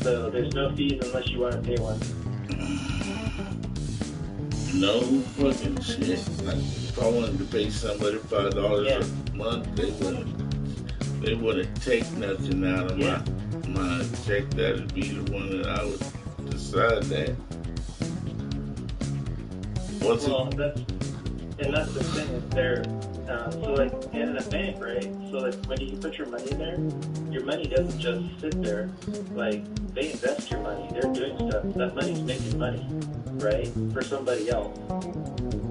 So there's no fees unless you want to pay one. No fucking shit. Like, if I wanted to pay somebody $5 a month, they wouldn't take nothing out of my check. That'd be the one that I would decide that. That's the thing is there. So like in a bank, right? So like when you put your money in there, your money doesn't just sit there. Like they invest your money. They're doing stuff. That money's making money, right? For somebody else.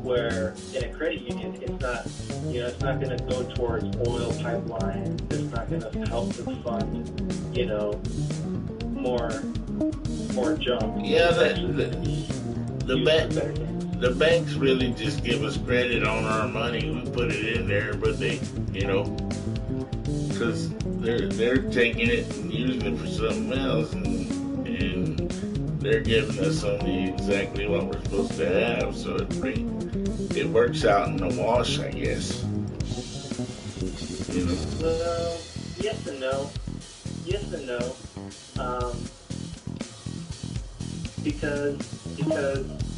Where in a credit union, it's not, it's not going to go towards oil pipelines. It's not going to help to fund, more junk. Yeah, the banks really just give us credit on our money. We put it in there, but they, because they're taking it and using it for something else, and they're giving us only exactly what we're supposed to have. So it works out in the wash, I guess. Well, yes and no. Yes and no. Because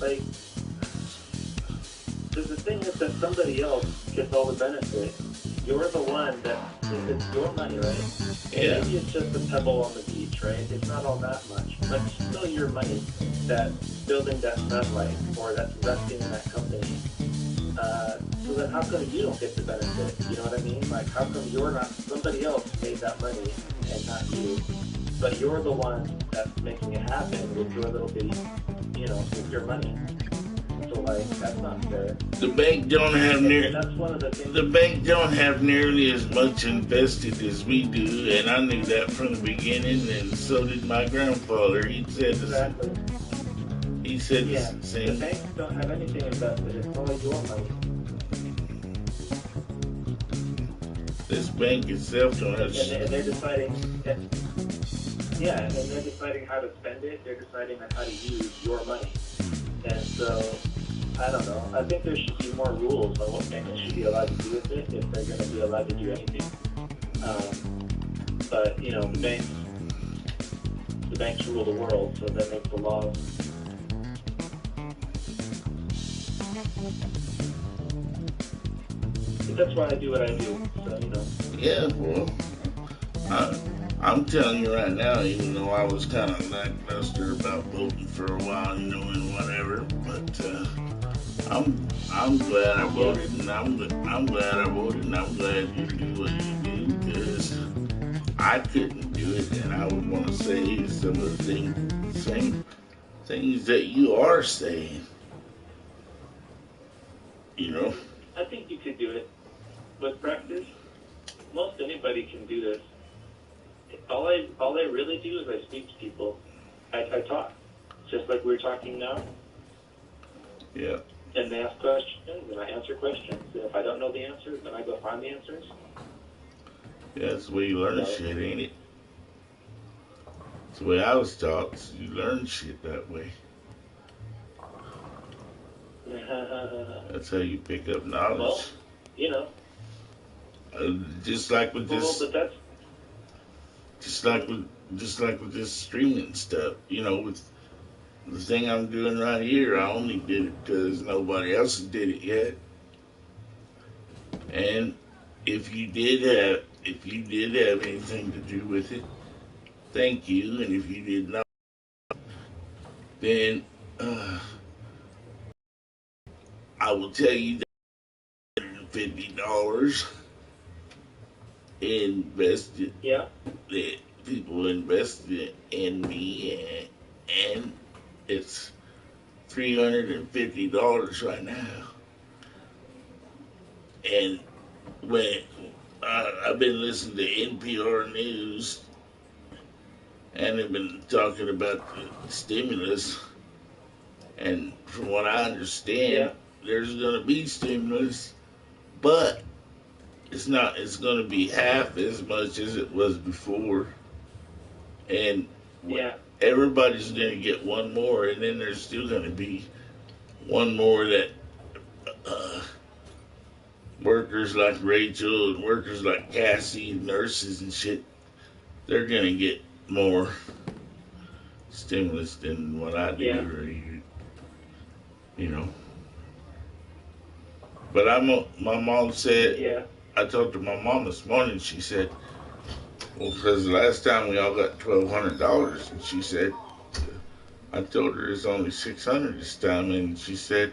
like. Because the thing is that somebody else gets all the benefit. You're the one that, it's your money, right? Yeah. Maybe it's just a pebble on the beach, right? It's not all that much. But it's still your money that's building that sunlight or that's investing in that company. So then how come you don't get the benefit? You know what I mean? Like, how come you're not, somebody else made that money and not you? But you're the one that's making it happen with your little bitty, with your money. So like that's not fair. The bank don't have that's one of the things. The bank don't have nearly as much invested as we do, and I knew that from the beginning, and so did my grandfather. He said exactly. He said the same. The banks don't have anything invested. It's all your money. This bank itself don't have. And they're deciding. And they're deciding how to spend it. They're deciding on how to use your money. And so, I don't know. I think there should be more rules on what banks should be allowed to do with it if they're going to be allowed to do anything. But the banks rule the world, so they make the laws. But that's why I do what I do. So Yeah, well, I'm telling you right now, even though I was kind of lackluster about voting for a while, and whatever, but I'm glad I voted, and I'm glad I voted, and I'm glad you do what you do, because I couldn't do it, and I would want to say some of the same things that you are saying. I think you could do it with practice. Most anybody can do this. All I really do is I speak to people. I talk, just like we're talking now. Yeah. And they ask questions, and I answer questions. And if I don't know the answers, then I go find the answers. Yeah, that's the way you learn shit, ain't it? That's the way I was taught. You learn shit that way. That's how you pick up knowledge. Well, just like with this. But that's just like with this streaming stuff, with the thing I'm doing right here, I only did it because nobody else did it yet. And if you did have anything to do with it, thank you. And if you did not, then I will tell you that $150 invested. Yeah. That people invested in me, and it's $350 right now. And when I've been listening to NPR News, and they've been talking about the stimulus, and from what I understand, there's going to be stimulus, but it's going to be half as much as it was before. And everybody's going to get one more, and then there's still going to be one more that workers like Rachel and workers like Cassie and nurses and shit, they're going to get more. stimulus than what I do, Yeah. or you know. But my mom said, Yeah. I talked to my mom this morning. She said, well, because the last time we all got $1,200, and she said, I told her it's only 600 this time, and she said,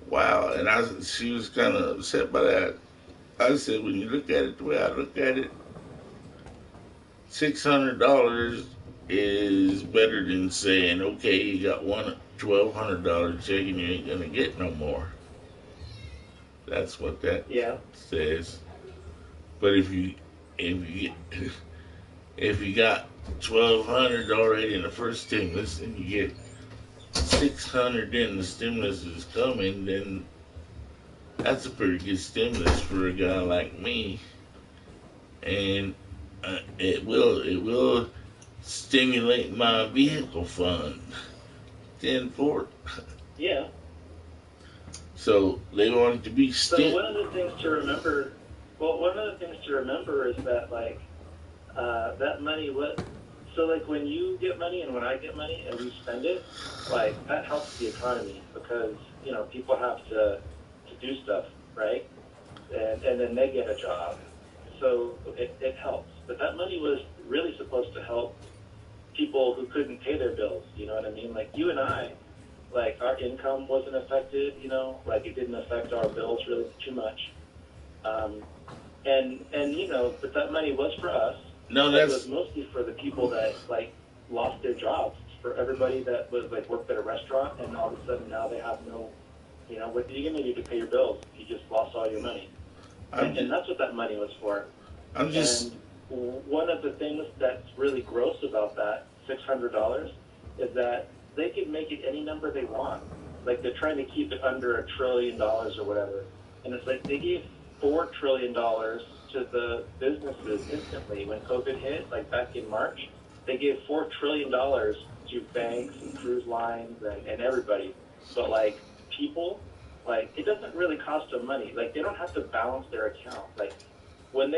wow. And she was kind of upset by that. I said, when you look at it the way I look at it, $600 is better than saying, okay, you got one $1,200 check and you ain't gonna get no more. That's what that Yeah. says. But if you got 1,200 already in the first stimulus and you get 600 in the stimulus is coming, then that's a pretty good stimulus for a guy like me. And it will stimulate my vehicle fund. 10-4. Yeah. So they want it to be So one of the things to remember, is that like that money so like when you get money and when I get money and we spend it, like that helps the economy because people have to do stuff, right? And then they get a job, so it helps. But that money was really supposed to help people who couldn't pay their bills. You know what I mean? Like you and I, like our income wasn't affected. Like it didn't affect our bills really too much. And but that money was for us. No, it was mostly for the people that like lost their jobs. For everybody that was like worked at a restaurant and all of a sudden now they have no, what are you gonna do to pay your bills? You just lost all your money, and that's what that money was for. And one of the things that's really gross about that $600 is that they can make it any number they want. Like they're trying to keep it under $1 trillion or whatever, and it's like they gave $4 trillion to the businesses instantly when COVID hit, like back in March. They gave $4 trillion to banks and cruise lines and everybody. But like people, like it doesn't really cost them money. Like they don't have to balance their account. Like when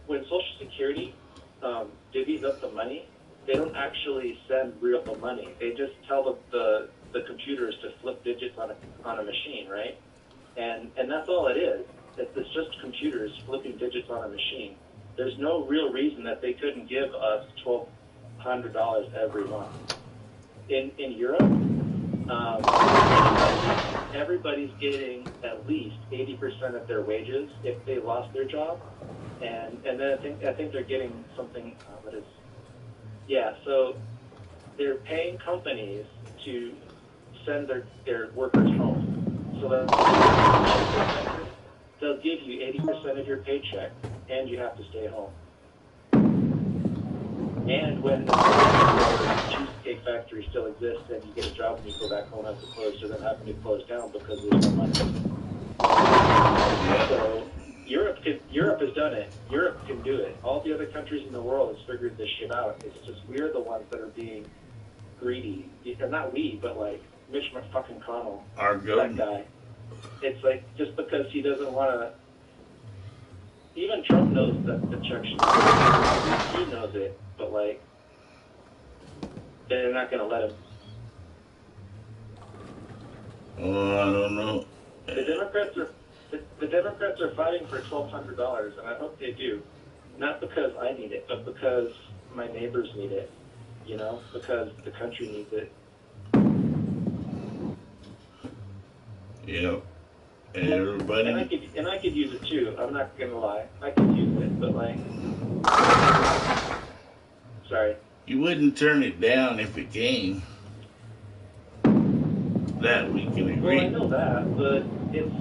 Social Security divvies up the money, they don't actually send real money. They just tell the computers to flip digits on a machine, right? And that's all it is. It's just computers flipping digits on a machine. There's no real reason that they couldn't give us $1,200 every month. In Europe, everybody's getting at least 80% of their wages if they lost their job, and then I think they're getting something. So they're paying companies to send their workers home. So that they'll give you 80% of your paycheck, and you have to stay home. And when the Cheesecake Factory still exists and you get a job and you go back home after close, so then having to close down because there's no money. So Europe has done it. Europe can do it. All the other countries in the world has figured this shit out. It's just we're the ones that are being greedy. Not we, but like Mitch McConnell, that guy. It's like just because he doesn't want to. Even Trump knows that the check should be. He knows it, but like they're not going to let him. Oh, I don't know. The Democrats are fighting for $1,200, and I hope they do. Not because I need it, but because my neighbors need it. Because the country needs it. Yeah. Everybody. And I could use it too. I'm not gonna lie. I could use it, but like, sorry. You wouldn't turn it down if it came. That we can agree. Well, I know that, but it's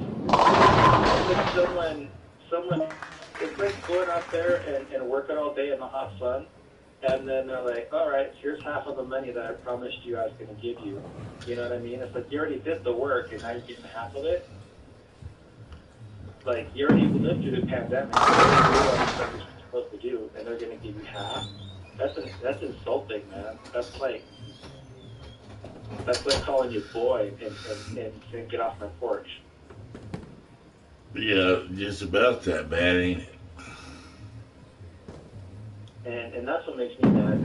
like someone. It's like going out there and working all day in the hot sun, and then they're like, all right, here's half of the money that I promised you I was going to give you. You know what I mean? It's like you already did the work, and now you're getting half of it. Like, you already lived through the pandemic. You already do what you're supposed to do, and they're going to give you half. That's insulting, man. That's like calling you boy and saying, get off my porch. Yeah, just about that bad, ain't it? And that's what makes me mad.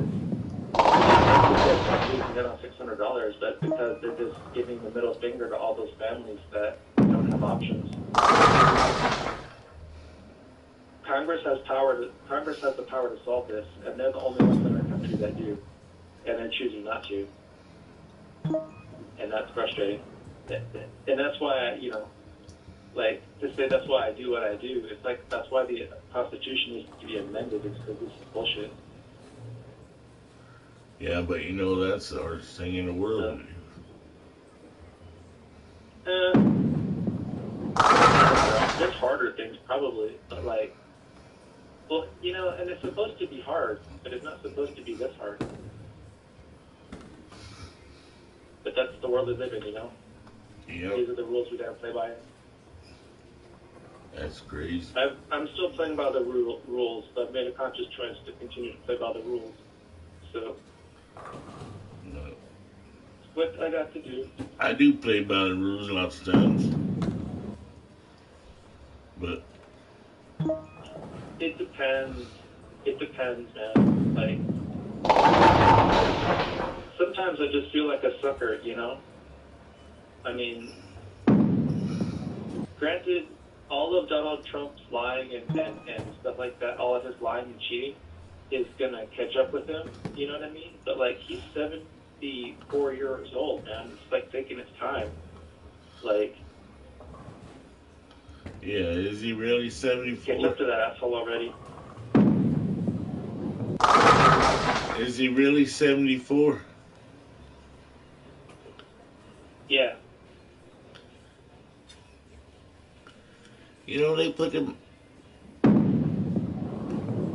$200, but because they're just giving the middle finger to all those families that don't have options. Congress has the power to solve this, and they're the only ones in our country that do, and they're choosing not to, and that's frustrating. And that's why to say that's why I do what I do. It's like that's why the Constitution needs to be amended. Is because this is bullshit. Yeah, but that's the hardest thing in the world. There's harder things probably, but and it's supposed to be hard, but it's not supposed to be this hard. But that's the world we live in, Yep. These are the rules we gotta play by. That's crazy. I'm still playing by the rules, but I've made a conscious choice to continue to play by the rules. So, what I got to do. I do play by the rules lots of times, but it depends. It depends, man. Sometimes I just feel like a sucker, I mean, granted, all of Donald Trump's lying and stuff like that, all of his lying and cheating is going to catch up with him, you know what I mean? But, he's 74 years old, man. It's, taking its time. Yeah, is he really 74? Catch up to that asshole already. Is he really 74? Yeah. They put them.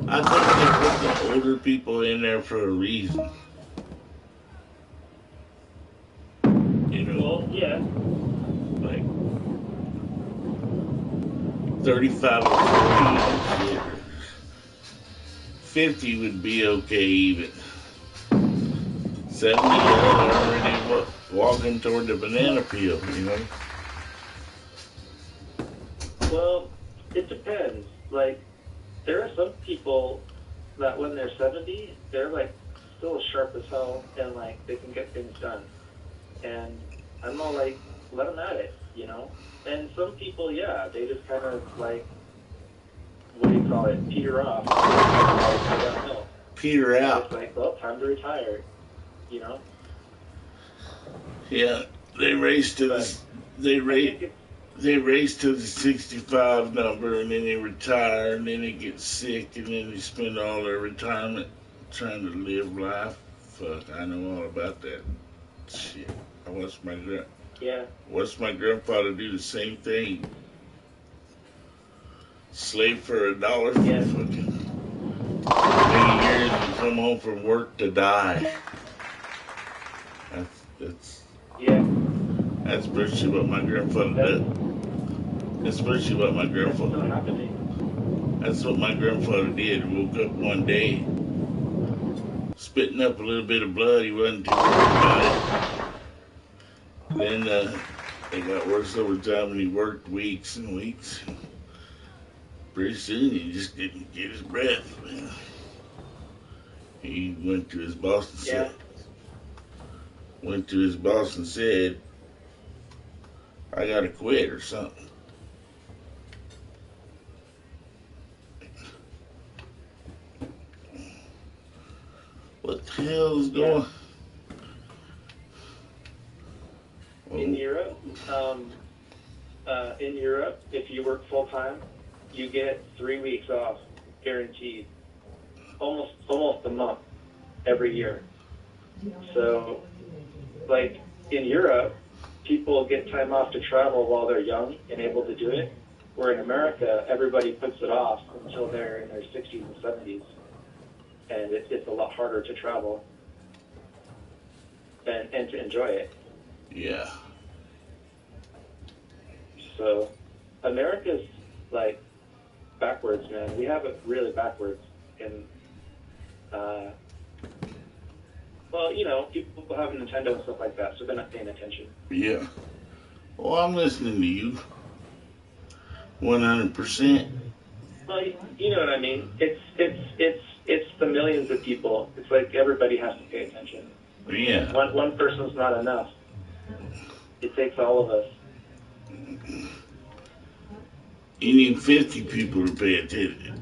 I think they put the older people in there for a reason. Well, yeah. 35 or 40. 50 would be okay even. 70, already walking toward the banana peel, Well, it depends. There are some people that when they're 70, they're still sharp as hell and they can get things done. And I'm all let them at it, And some people, yeah, they just kind of what do you call it? Peter off. I don't know. Peter out. It's well, time to retire, Yeah, they race to they race to the 65 number, and then they retire, and then they get sick, and then they spend all their retirement trying to live life. Fuck, I know all about that shit. I watched my grandfather do the same thing. Slave for $1 for fucking many years and come home from work to die. That's virtually what my grandfather did. That's virtually what my grandfather. That's what my grandfather did. Woke up one day, spitting up a little bit of blood. He wasn't too worried about it. Then they got worse over time, and he worked weeks and weeks. Pretty soon, he just didn't get his breath. Man. He went to his boss and said, I gotta quit or something. What the hell is going on? In Europe, if you work full time, you get 3 weeks off, guaranteed. Almost a month every year. So, in Europe, people get time off to travel while they're young and able to do it. Where in America, everybody puts it off until they're in their 60s and 70s. And it's a lot harder to travel and to enjoy it. Yeah. So, America's backwards, man. We have it really backwards. And, people have a Nintendo and stuff like that, so they're not paying attention. Yeah. Well, I'm listening to you. 100%. Well, you know what I mean. It's the millions of people. It's everybody has to pay attention. Yeah. One person's not enough. It takes all of us. You need 50 people to pay attention.